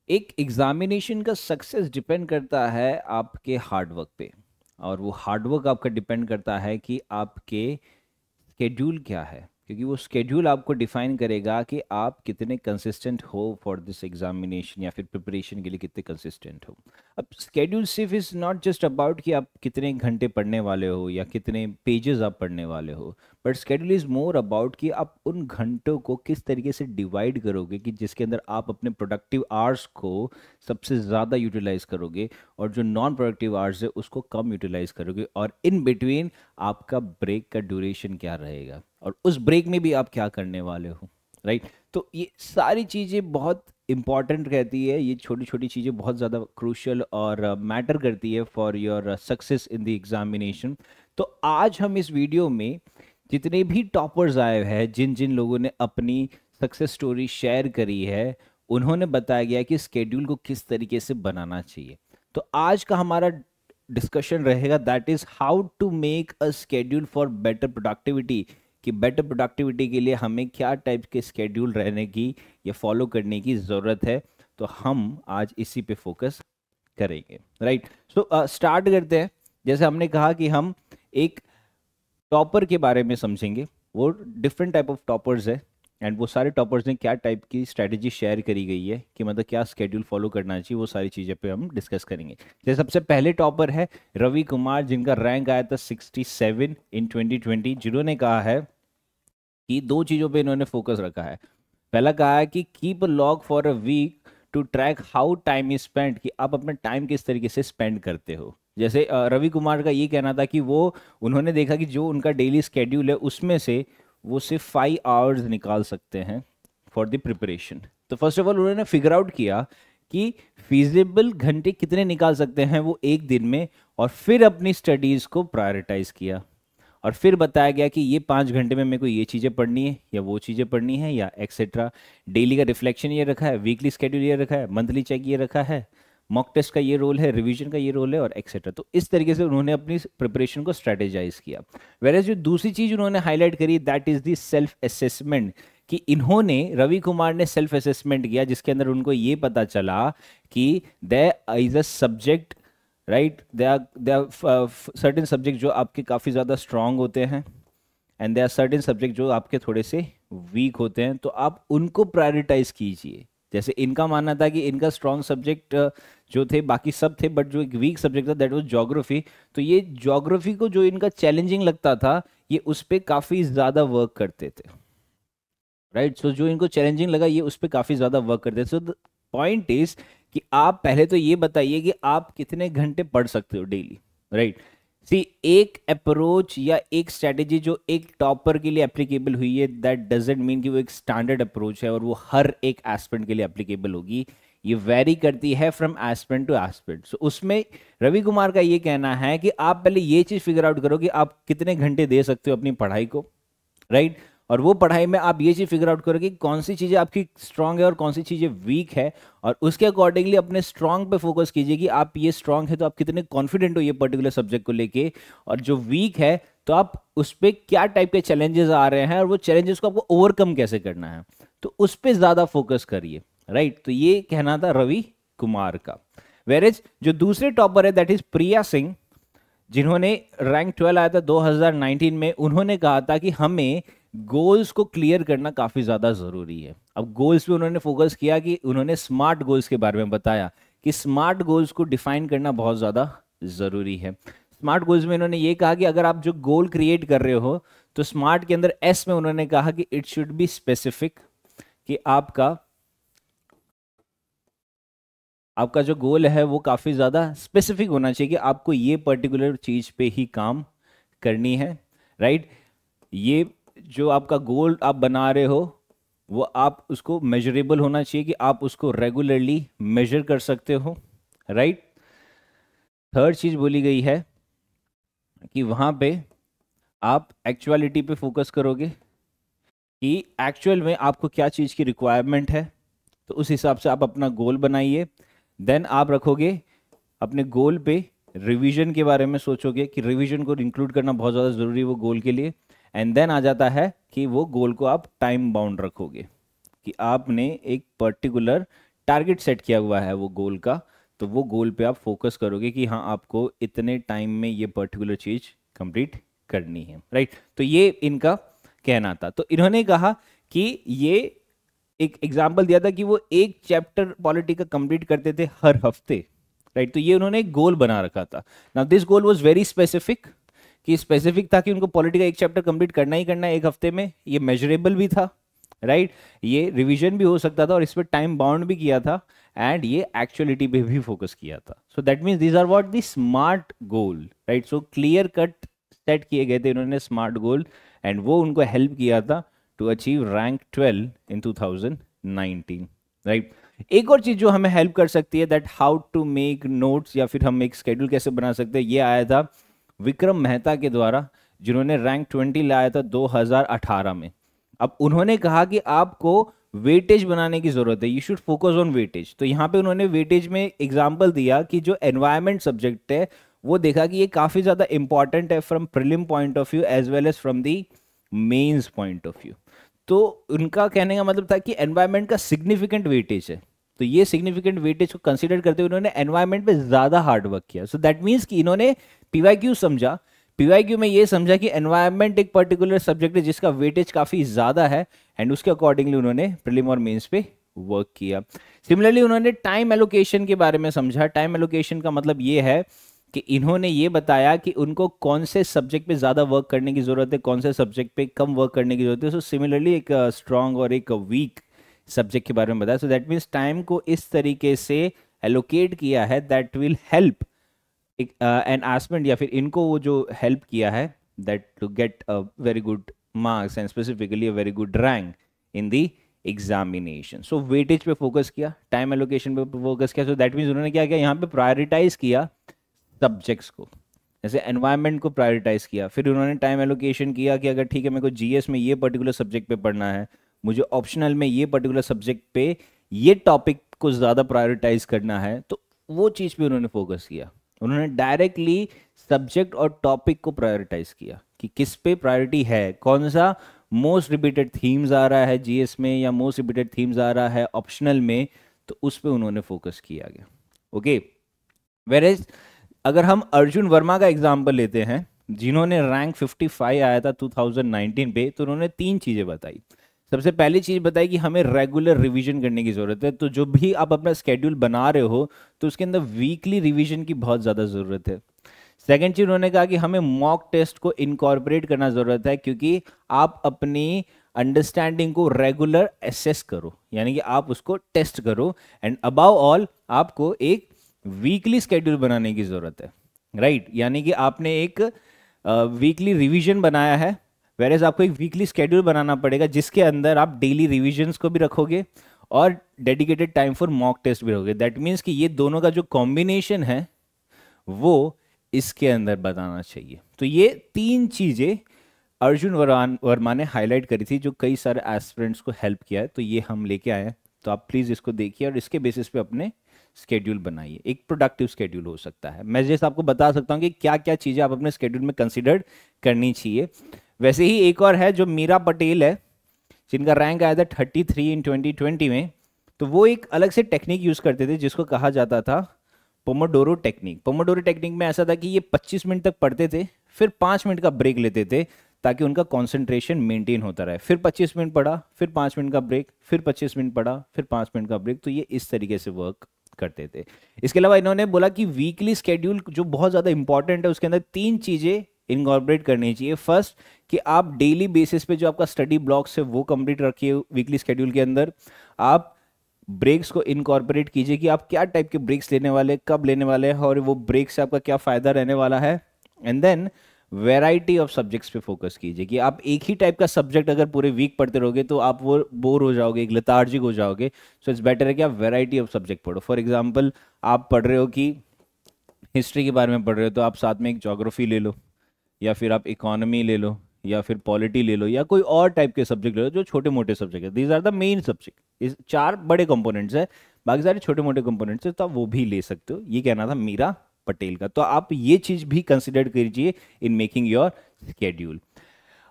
एक एग्जामिनेशन का success depend करता है आपके हार्डवर्क पे। और वो हार्डवर्क आपका डिपेंड करता है कि आपके स्केड्यूल क्या है, क्योंकि वो स्केड्यूल आपको डिफाइन करेगा कि आप कितने कंसिस्टेंट हो फॉर दिस एग्जामिनेशन या फिर प्रिपरेशन के लिए कितने कंसिस्टेंट हो। अब स्केड्यूल सिर्फ इज़ नॉट जस्ट अबाउट कि आप कितने घंटे पढ़ने वाले हो या कितने पेजेस आप पढ़ने वाले हो, but schedule is more about कि आप उन घंटों को किस तरीके से डिवाइड करोगे कि जिसके अंदर आप अपने प्रोडक्टिव आवर्स को सबसे ज़्यादा यूटिलाइज करोगे और जो नॉन प्रोडक्टिव आवर्स है उसको कम यूटिलाइज करोगे, और इन बिटवीन आपका ब्रेक का ड्यूरेशन क्या रहेगा और उस ब्रेक में भी आप क्या करने वाले हो। राइट। तो ये सारी चीज़ें बहुत इंपॉर्टेंट रहती है, ये छोटी छोटी चीज़ें बहुत ज़्यादा क्रूशियल और मैटर करती है for your success in the examination. तो आज हम इस वीडियो में जितने भी टॉपर्स आए हैं, जिन जिन लोगों ने अपनी सक्सेस स्टोरी शेयर करी है, उन्होंने बताया गया कि स्केड्यूल को किस तरीके से बनाना चाहिए। तो आज का हमारा डिस्कशन रहेगा that is how to make a schedule for better productivity, कि बेटर प्रोडक्टिविटी के लिए हमें क्या टाइप के स्केड्यूल रहने की या फॉलो करने की ज़रूरत है। तो हम आज इसी पे फोकस करेंगे। राइट। सो स्टार्ट करते हैं। जैसे हमने कहा कि हम एक टॉपर के बारे में समझेंगे। वो डिफरेंट टाइप ऑफ टॉपर्स है एंड वो सारे टॉपर्स ने क्या टाइप की स्ट्रेटेजी शेयर करी गई है कि मतलब क्या स्केड्यूल फॉलो करना चाहिए, वो सारी चीज़ें पे हम डिस्कस करेंगे। जैसे सबसे पहले टॉपर है रवि कुमार, जिनका रैंक आया था 67 इन 2020, जिन्होंने कहा है कि दो चीज़ों पे इन्होंने फोकस रखा है। पहला कहा है कि keep a log for a week to track how time is spend, कि आप अपना टाइम किस तरीके से स्पेंड करते हो। जैसे रवि कुमार का ये कहना था कि वो उन्होंने देखा कि जो उनका डेली स्केड्यूल है उसमें से वो सिर्फ 5 आवर्स निकाल सकते हैं फॉर द प्रिपरेशन। तो फर्स्ट ऑफ ऑल उन्होंने फिगर आउट किया कि फिजिबल घंटे कितने निकाल सकते हैं वो एक दिन में, और फिर अपनी स्टडीज़ को प्रायोरिटाइज किया। और फिर बताया गया कि ये 5 घंटे में मेरे को ये चीज़ें पढ़नी है या वो चीज़ें पढ़नी है या एक्सेट्रा। डेली का रिफ्लेक्शन ये रखा है, वीकली स्केड्यूल ये रखा है, मंथली चेक ये रखा है, मॉक टेस्ट का ये रोल है, रिवीजन का ये रोल है और एक्सेट्रा। तो इस तरीके से उन्होंने अपनी प्रिपरेशन को स्ट्रेटेजाइज किया। वेरएज जो दूसरी चीज़ उन्होंने हाईलाइट करी that is the self assessment, कि इन्होंने रवि कुमार ने सेल्फ असेसमेंट किया जिसके अंदर उनको ये पता चला कि there is a subject, right, they are certain subject जो आपके काफ़ी ज़्यादा स्ट्रांग होते हैं and they are certain subject जो आपके थोड़े से वीक होते हैं, तो आप उनको प्रायोरिटाइज कीजिए। जैसे इनका मानना था कि इनका स्ट्रांग सब्जेक्ट जो थे बाकी सब थे, बट जो एक वीक सब्जेक्ट था दैट वाज ज्योग्राफी। तो ये ज्योग्राफी को जो इनका चैलेंजिंग लगता था ये उस पर काफ़ी ज़्यादा वर्क करते थे। राइट। सो जो इनको चैलेंजिंग लगा ये उस पर काफ़ी ज़्यादा वर्क करते हैं। सो द पॉइंट इज कि आप पहले तो ये बताइए कि आप कितने घंटे पढ़ सकते हो डेली। राइट। सी, एक अप्रोच या एक स्ट्रेटेजी जो एक टॉपर के लिए एप्लीकेबल हुई है दैट डजेंट मीन कि वो एक स्टैंडर्ड अप्रोच है और वो हर एक एस्पिरेंट के लिए एप्लीकेबल होगी। ये वेरी करती है फ्रॉम एस्पिरेंट टू एस्पिरेंट। सो उसमें रवि कुमार का ये कहना है कि आप पहले ये चीज़ फिगर आउट करो कि आप कितने घंटे दे सकते हो अपनी पढ़ाई को। राइट। और वो पढ़ाई में आप ये चीज फिगर आउट करोगे कि कौन सी चीजें आपकी स्ट्रांग है और कौन सी चीजें वीक है, और उसके अकॉर्डिंगली अपने स्ट्रांग पे फोकस कीजिए कि आप ये स्ट्रांग है तो आप कितने कॉन्फिडेंट हो ये पर्टिकुलर सब्जेक्ट को लेके, और जो वीक है तो आप उस पर क्या टाइप के चैलेंजेस आ रहे हैं और वो चैलेंजेस को आपको ओवरकम कैसे करना है, तो उस पर ज्यादा फोकस करिए। राइट। तो ये कहना था रवि कुमार का। वेरेज जो दूसरे टॉपर है दैट इज प्रिया सिंह, जिन्होंने रैंक 12 आया था 2019 में, उन्होंने कहा था कि हमें गोल्स को क्लियर करना काफ़ी ज़्यादा ज़रूरी है। अब गोल्स पे उन्होंने फोकस किया कि उन्होंने स्मार्ट गोल्स के बारे में बताया कि स्मार्ट गोल्स को डिफाइन करना बहुत ज़्यादा ज़रूरी है। स्मार्ट गोल्स में उन्होंने ये कहा कि अगर आप जो गोल क्रिएट कर रहे हो तो स्मार्ट के अंदर एस में उन्होंने कहा कि इट शुड बी स्पेसिफिक, कि आपका आपका जो गोल है वो काफ़ी ज़्यादा स्पेसिफिक होना चाहिए कि आपको ये पर्टिकुलर चीज़ पे ही काम करनी है। राइट। ये जो आपका गोल आप बना रहे हो वो आप उसको मेजरेबल होना चाहिए कि आप उसको रेगुलरली मेजर कर सकते हो। राइट। थर्ड चीज़ बोली गई है कि वहाँ पे आप एक्चुअलिटी पे फोकस करोगे कि एक्चुअल में आपको क्या चीज़ की रिक्वायरमेंट है, तो उस हिसाब से आप अपना गोल बनाइए। देन आप रखोगे अपने गोल पे रिवीजन के बारे में सोचोगे कि रिवीजन को इंक्लूड करना बहुत ज़्यादा ज़रूरी है वो गोल के लिए। एंड देन आ जाता है कि वो गोल को आप टाइम बाउंड रखोगे कि आपने एक पर्टिकुलर टारगेट सेट किया हुआ है वो गोल का, तो वो गोल पे आप फोकस करोगे कि हाँ आपको इतने टाइम में ये पर्टिकुलर चीज कंप्लीट करनी है, राइट। तो ये इनका कहना था। तो इन्होंने कहा कि ये एक एग्जाम्पल दिया था कि वो एक चैप्टर पॉलिटी का कंप्लीट करते थे हर हफ्ते, राइट। तो ये उन्होंने एक गोल बना रखा था। Now this goal was very specific, कि स्पेसिफिक था कि उनको पॉलिटी का एक चैप्टर कंप्लीट करना ही करना है एक हफ्ते में। ये मेजरेबल भी था, राइट। ये रिवीजन भी हो सकता था और इस पर टाइम बाउंड भी किया था, एंड ये एक्चुअलिटी पे भी फोकस किया था। So that means these are what the smart goal, right. So clear cut set किए गए थे इन्होंने स्मार्ट गोल, एंड वो उनको हेल्प किया था to achieve rank 12 in 2019, right. एक और चीज जो हमें हेल्प कर सकती है, that how to make notes, या फिर हम एक स्केड्यूल कैसे बना सकते हैं, ये आया था विक्रम मेहता के द्वारा, जिन्होंने रैंक 20 लाया था 2018 में। अब उन्होंने कहा कि आपको वेटेज बनाने की जरूरत है, you should focus on weightage. तो यहाँ पे उन्होंने वेटेज में एग्जांपल दिया कि जो एनवायरमेंट सब्जेक्ट है वो देखा कि ये काफी ज्यादा इंपॉर्टेंट है from prelim point of view as well as from the mains point of view. तो उनका कहने का मतलब था कि एनवायरमेंट का सिग्निफिकेंट वेटेज है, तो ये सिग्निफिकेंट वेटेज को कंसीडर करते हुए उन्होंने एनवायरमेंट पे ज्यादा हार्ड वर्क किया। सो दैट मीन्स कि इन्होंने पीवाईक्यू समझा, पीवाईक्यू में ये समझा कि एनवायरमेंट एक पर्टिकुलर सब्जेक्ट है जिसका वेटेज काफी ज्यादा है, एंड उसके अकॉर्डिंगली उन्होंने प्रीलिम और मेंस पे वर्क किया। सिमिलरली उन्होंने टाइम एलोकेशन के बारे में समझा। टाइम एलोकेशन का मतलब ये है कि इन्होंने ये बताया कि उनको कौन से सब्जेक्ट पे ज़्यादा वर्क करने की ज़रूरत है, कौन से सब्जेक्ट पे कम वर्क करने की ज़रूरत है। सो सिमिलरली एक स्ट्रॉन्ग और एक वीक सब्जेक्ट के बारे में बताया। सो दैट मीन्स टाइम को इस तरीके से एलोकेट किया है that will help an aspirant, या फिर इनको वो जो हेल्प किया है that to get a very good marks and specifically a very good rank in the examination. So weightage पे फोकस किया, टाइम एलोकेशन पे फोकस किया। सो दैट मीन्स उन्होंने क्या किया, यहाँ पे प्रायोरिटाइज किया सब्जेक्ट्स को, जैसे एनवायरनमेंट को प्रायोरिटाइज किया। फिर उन्होंने टाइम एलोकेशन किया कि अगर ठीक है मेरे को जीएस में ये पर्टिकुलर सब्जेक्ट पे पढ़ना है, मुझे ऑप्शनल में ये पर्टिकुलर सब्जेक्ट पे ये टॉपिक को ज़्यादा प्रायोरिटाइज करना है, तो वो चीज़ पे उन्होंने फोकस किया। उन्होंने डायरेक्टली सब्जेक्ट और टॉपिक को प्रायोरिटाइज किया कि किस पे प्रायोरिटी है, कौन सा मोस्ट रिपीटेड थीम्स आ रहा है जीएस में या मोस्ट रिपीटेड थीम्स आ रहा है ऑप्शनल में, तो उस पे उन्होंने फोकस किया गया। ओके, वेरेज अगर हम अर्जुन वर्मा का एग्जाम्पल लेते हैं, जिन्होंने रैंक 55 आया था 2019 पे, तो उन्होंने तीन चीज़ें बताई। सबसे पहली चीज़ बताई कि हमें रेगुलर रिवीजन करने की ज़रूरत है। तो जो भी आप अपना स्केड्यूल बना रहे हो तो उसके अंदर वीकली रिवीजन की बहुत ज़्यादा ज़रूरत है। सेकेंड चीज़ उन्होंने कहा कि हमें मॉक टेस्ट को इनकॉर्पोरेट करना ज़रूरत है, क्योंकि आप अपनी अंडरस्टैंडिंग को रेगुलर एसेस करो, यानी कि आप उसको टेस्ट करो। एंड अबाउ ऑल आपको एक वीकली स्केड्यूल बनाने की ज़रूरत है, राइट। यानी कि आपने एक वीकली रिवीजन बनाया है, वेरेज आपको एक वीकली स्केड्यूल बनाना पड़ेगा जिसके अंदर आप डेली रिविजन्स को भी रखोगे और dedicated time for mock test भी रखोगे। दैट मीन्स कि ये दोनों का जो कॉम्बिनेशन है वो इसके अंदर बताना चाहिए। तो ये तीन चीज़ें अर्जुन वर्मा ने हाईलाइट करी थी, जो कई सारे एस्पिरेंट्स को हेल्प किया है। तो ये हम लेके आए हैं, तो आप प्लीज़ इसको देखिए और इसके बेसिस पे अपने स्केड्यूल बनाइए। एक प्रोडक्टिव स्केड्यूल हो सकता है। मैं जैसे आपको बता सकता हूँ कि क्या क्या चीज़ें आप अपने स्केड्यूल में कंसिडर करनी चाहिए। वैसे ही एक और है जो मीरा पटेल है, जिनका रैंक आया था 33 इन 2020 में। तो वो एक अलग से टेक्निक यूज़ करते थे जिसको कहा जाता था पोमोडोरो टेक्निक। पोमोडोरो टेक्निक में ऐसा था कि ये 25 मिनट तक पढ़ते थे, फिर 5 मिनट का ब्रेक लेते थे ताकि उनका कंसंट्रेशन मेंटेन होता रहे। फिर 25 मिनट पढ़ा, फिर 5 मिनट का ब्रेक, फिर 25 मिनट पढ़ा, फिर 5 मिनट का ब्रेक। तो ये इस तरीके से वर्क करते थे। इसके अलावा इन्होंने बोला कि वीकली स्केड्यूल जो बहुत ज़्यादा इंपॉर्टेंट है, उसके अंदर तीन चीज़ें इनकॉर्पोरेट करनी चाहिए। फर्स्ट, कि आप डेली बेसिस पे जो आपका स्टडी ब्लॉक्स है वो कंप्लीट रखिए वीकली स्केड्यूल के अंदर। आप ब्रेक्स को इनकॉर्पोरेट कीजिए कि आप क्या टाइप के ब्रेक्स लेने वाले, कब लेने वाले हैं, और वो ब्रेक से आपका क्या फ़ायदा रहने वाला है। And then variety of subjects पे फोकस कीजिए कि आप एक ही टाइप का सब्जेक्ट अगर पूरे वीक पढ़ते रहोगे तो आप वो बोर हो जाओगे, एक लेथार्जिक हो जाओगे। सो इट्स बेटर है कि आप वैरायटी ऑफ सब्जेक्ट पढ़ो। फॉर एग्जांपल, आप पढ़ रहे हो कि हिस्ट्री के बारे में पढ़ रहे हो, तो आप साथ में एक ज्योग्राफी ले लो, या फिर आप इकोनॉमी ले लो, या फिर पॉलिटी ले लो, या कोई और टाइप के सब्जेक्ट ले लो जो छोटे मोटे सब्जेक्ट है। These are the main subject. इस चार बड़े कंपोनेंट्स है, बाकी सारे छोटे मोटे कंपोनेंट्स है, तो आप वो भी ले सकते हो। ये कहना था मीरा पटेल का। तो आप ये चीज भी कंसिडर कीजिए इन मेकिंग योर स्केड्यूल।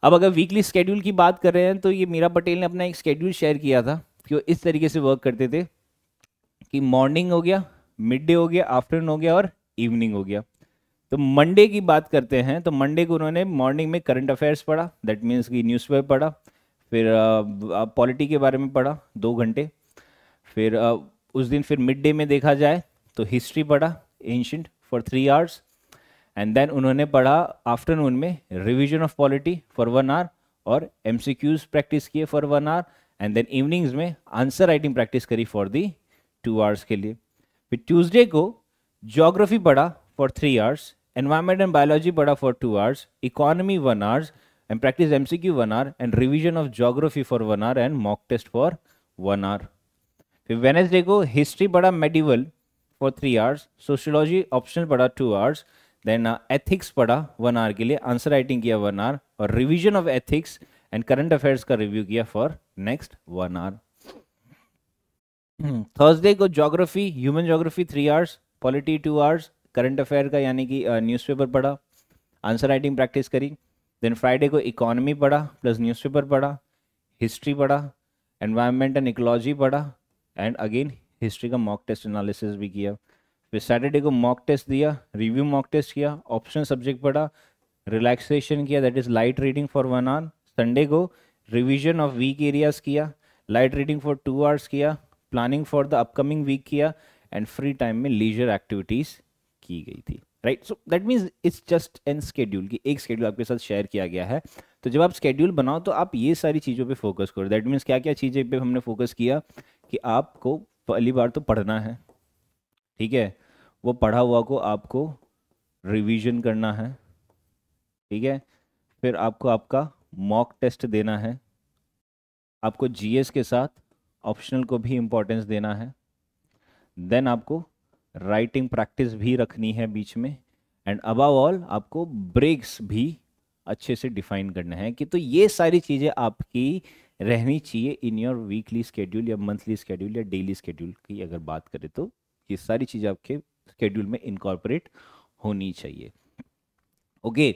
अब अगर वीकली स्केड्यूल की बात कर रहे हैं, तो ये मीरा पटेल ने अपना एक स्केड्यूल शेयर किया था कि वो इस तरीके से वर्क करते थे कि मॉर्निंग हो गया, मिड डे हो गया, आफ्टरनून हो गया और इवनिंग हो गया। तो मंडे की बात करते हैं, तो मंडे को उन्होंने मॉर्निंग में करंट अफेयर्स पढ़ा, दैट मीन्स कि न्यूज़पेपर पढ़ा, फिर पॉलिटी के बारे में पढ़ा 2 घंटे, फिर उस दिन फिर मिड डे में देखा जाए तो हिस्ट्री पढ़ा ancient for 3 hours, and then उन्होंने पढ़ा आफ्टरनून में revision of polity for 1 hour और एमसीक्यूज प्रैक्टिस किए for 1 hour, and then evenings में आंसर राइटिंग प्रैक्टिस करी फॉर दी 2 आवर्स के लिए। फिर ट्यूसडे को ज्योग्राफी पढ़ा for 3 hours, environment and biology पढ़ा for 2 hours, economy 1 hours and practice MCQ 1 hour and revision of geography for 1 hour and mock test for 1 hour. फिर Wednesday को history पढ़ा medieval for 3 hours, sociology optional पढ़ा 2 hours, then ethics पढ़ा 1 our के लिए, answer writing किया 1 hour और revision of ethics and current affairs का रिव्यू किया फॉर नेक्स्ट 1 आवर। थर्सडे को geography, human geography 3 hours, polity 2 hours, current affair का यानी कि न्यूज़पेपर पढ़ा, आंसर राइटिंग प्रैक्टिस करी। देन फ्राइडे को इकोनॉमी पढ़ा प्लस न्यूज़पेपर पढ़ा, हिस्ट्री पढ़ा, एनवायरनमेंट एंड इकोलॉजी पढ़ा, एंड अगेन हिस्ट्री का मॉक टेस्ट एनालिसिस भी किया। फिर सैटरडे को मॉक टेस्ट दिया, रिव्यू मॉक टेस्ट किया, ऑप्शनल सब्जेक्ट पढ़ा, रिलैक्सेशन किया that is light reading for 1 hour. Sunday को रिवीजन ऑफ वीक एरियाज किया, लाइट रीडिंग फॉर 2 आवर्स किया, planning for the upcoming week किया, एंड फ्री टाइम में leisure activities की गई थी, right. So that means it's just an schedule, कि एक स्केड्यूल आपके साथ शेयर किया गया है। तो जब आप स्केड्यूल बनाओ तो आप ये सारी चीज़ों पे फोकस करो। दैट मीन्स क्या क्या चीज़ें पे हमने फोकस किया कि आपको पहली बार तो पढ़ना है, ठीक है, वो पढ़ा हुआ को आपको रिवीजन करना है, ठीक है, फिर आपको आपका मॉक टेस्ट देना है, आपको जीएस के साथ ऑप्शनल को भी इम्पोर्टेंस देना है, देन आपको राइटिंग प्रैक्टिस भी रखनी है बीच में, एंड अबव ऑल आपको ब्रेक्स भी अच्छे से डिफाइन करना है। कि तो ये सारी चीज़ें आपकी रहनी चाहिए इन योर वीकली स्केड्यूल या मंथली स्केड्यूल या डेली स्केड्यूल की अगर बात करें तो ये सारी चीज़ें आपके स्केड्यूल में इनकॉर्पोरेट होनी चाहिए। ओके,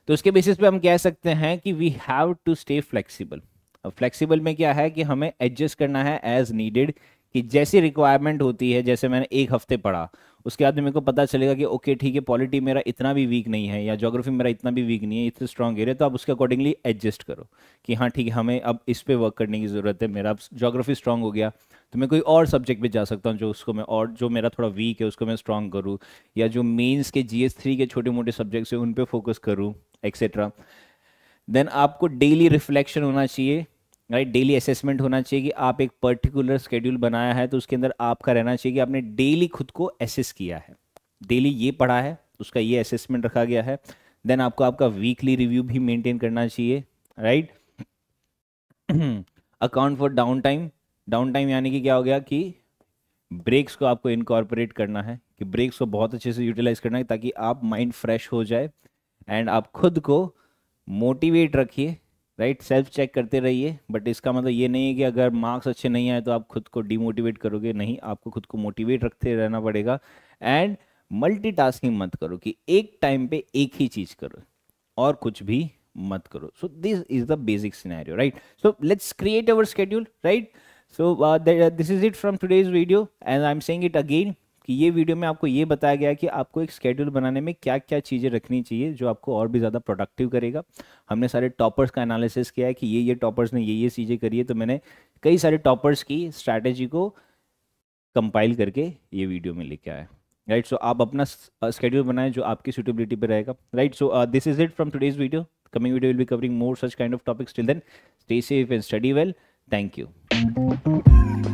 तो उसके बेसिस पे हम कह सकते हैं कि we have to stay flexible. अब फ्लेक्सिबल में क्या है कि हमें एडजस्ट करना है एज नीडेड, कि जैसी रिक्वायरमेंट होती है। जैसे मैंने 1 हफ्ते पढ़ा, उसके बाद में मेरे को पता चलेगा कि ओके ठीक है, पॉलिटी मेरा इतना भी वीक नहीं है या ज्योग्राफी मेरा इतना भी वीक नहीं है, इतना स्ट्रॉन्ग एरिया, तो आप उसके अकॉर्डिंगली एडजस्ट करो कि हाँ ठीक है, हमें अब इस पे वर्क करने की ज़रूरत है। मेरा ज्योग्राफी स्ट्रॉन्ग हो गया तो मैं कोई और सब्जेक्ट पे जा सकता हूँ जो उसको मैं, और जो मेरा थोड़ा वीक है उसको मैं स्ट्रॉन्ग करूँ, या जो मेंस के GS3 के छोटे मोटे सब्जेक्ट्स हैं उन पे फोकस करूँ, एक्सेट्रा। देन आपको डेली रिफ्लेक्शन होना चाहिए, राइट, डेली असेसमेंट होना चाहिए कि आप एक पर्टिकुलर स्केड्यूल बनाया है तो उसके अंदर आपका रहना चाहिए कि आपने डेली खुद को असेस किया है, डेली ये पढ़ा है, उसका ये असेसमेंट रखा गया है। देन आपको आपका वीकली रिव्यू भी मेंटेन करना चाहिए, right. Account for down time, down time यानी कि क्या हो गया कि ब्रेक्स को आपको इनकॉर्पोरेट करना है, कि ब्रेक्स को बहुत अच्छे से यूटिलाइज करना है ताकि आप माइंड फ्रेश हो जाए, एंड आप खुद को मोटिवेट रखिए, राइट, सेल्फ चेक करते रहिए। बट इसका मतलब ये नहीं है कि अगर मार्क्स अच्छे नहीं आए तो आप खुद को डिमोटिवेट करोगे, नहीं, आपको खुद को मोटिवेट रखते रहना पड़ेगा। एंड मल्टीटास्किंग मत करो कि एक टाइम पे एक ही चीज़ करो और कुछ भी मत करो। So this is the basic scenario, right. So let's create our schedule, right. So this is it from today's video, and I am saying it again कि ये वीडियो में आपको ये बताया गया कि आपको एक स्केड्यूल बनाने में क्या क्या चीज़ें रखनी चाहिए जो आपको और भी ज़्यादा प्रोडक्टिव करेगा। हमने सारे टॉपर्स का एनालिसिस किया है कि ये टॉपर्स ने ये चीज़ें करी है, तो मैंने कई सारे टॉपर्स की स्ट्रैटेजी को कंपाइल करके ये वीडियो में लेके आया, राइट। सो आप अपना स्केड्यूल बनाएं जो आपकी सुटेबिलिटी पे रहेगा, right. So this is it from today's video. Coming video will be covering more such kind of topics. Till then, stay safe and study well. Thank you.